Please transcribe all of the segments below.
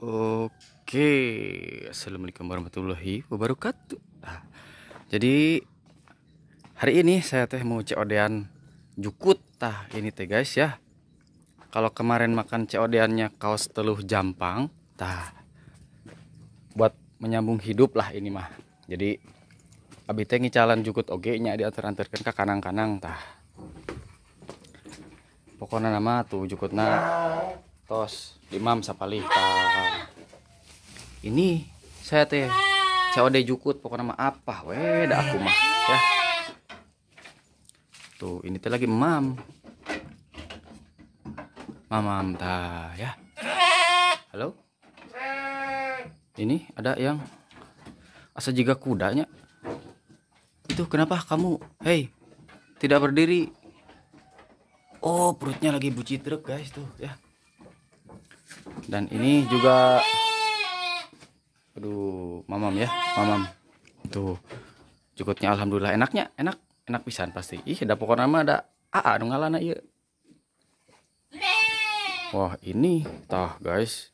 Oke, assalamualaikum warahmatullahi wabarakatuh. Jadi hari ini saya teh mau COD-an jukut ini teh guys ya. Kalau kemarin makan COD-annya kaos teluh jampang, buat menyambung hidup lah ini mah. Jadi abi teh ngicalan jukut oge nya diantar-antarkeun ka kanang-kanang Pokoknya nama tuh jukutna tos Imam sapalih ini saya teh COD jukut pokoknya nama apa dah aku mah ya. Tuh ini teh lagi mamam ya. Halo, ini ada yang asa juga kudanya itu. Kenapa kamu tidak berdiri? Oh, perutnya lagi buci truk guys tuh ya. Dan ini juga aduh mamam ya, mamam tuh jukutnya alhamdulillah enak pisan pasti. Ada pokoknya mah ada aa nu ngalana ieu. Wah, ini tah guys.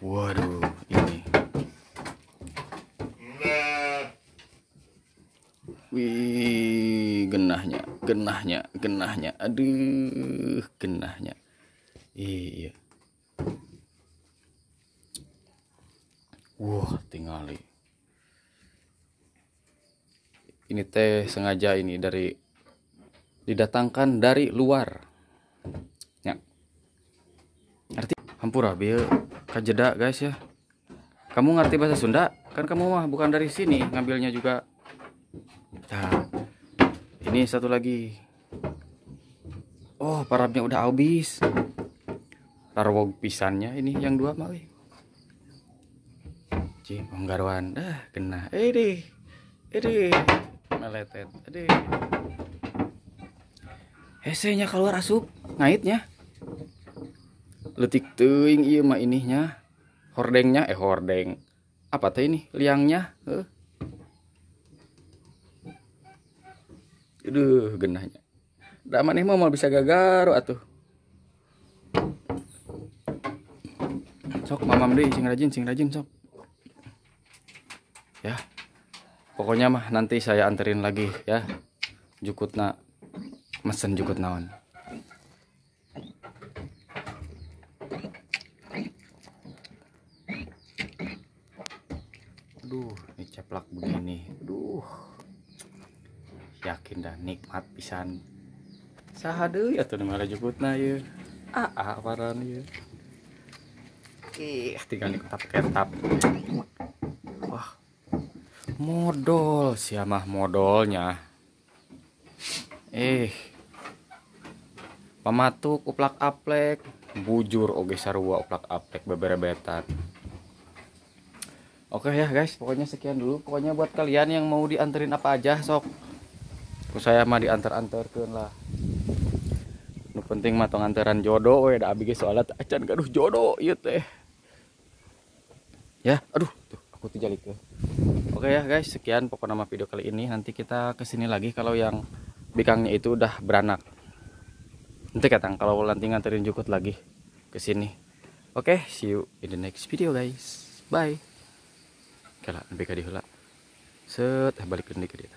Waduh, ini. Wih, genahnya. Aduh, genahnya. Iya. Wah, tinggali. Ini teh sengaja ini didatangkan dari luar. Ya. Arti hampura bieu kajeda guys ya. Kamu ngerti bahasa Sunda? Kan kamu mah bukan dari sini, ngambilnya juga. Nah, ini satu lagi. Oh, parabnya udah habis. Tarwog pisannya ini yang dua mali. Cing, penggaruan. Kena. Deh. Meletet. Hesenya keluar asup, ngaitnya. Letik teuing ieu mah inihnya. Hordengnya hordeng. Apa teh ini? Liangnya. Aduh, genahnya. Da maneh mah mau bisa gagaro atuh. Sok mamam deui sing rajin sok. Ya. Pokoknya mah nanti saya anterin lagi ya. Jukutna mesen jukut naon. Aduh, ini ceplak begini. Aduh. Yakin dah nikmat pisan. Saha deui atuh nu jukutna ieu. Paran ieu. Tinggal ketap. Wah. Modal siamah modalnya. Pamatuk uplak aplek, bujur oge sarua uplak aplek beberebetan. Oke ya guys, pokoknya sekian dulu. Pokoknya buat kalian yang mau dianterin apa aja sok. Saya mah diantar-antarkeun lah. Nu penting mah tong antaran jodoh we da abi ge soalna acan gaduh jodoh ieu teh. Ya, aduh tuh aku tijalikeun. Oke ya guys, sekian pokoknya nama video kali ini. Nanti kita kesini lagi kalau yang bikangnya itu udah beranak. Nanti katang kalau nanti nganterin jukut lagi kesini. Oke, see you in the next video guys. Bye. Kala nepi ka diheula. Balik ke dia.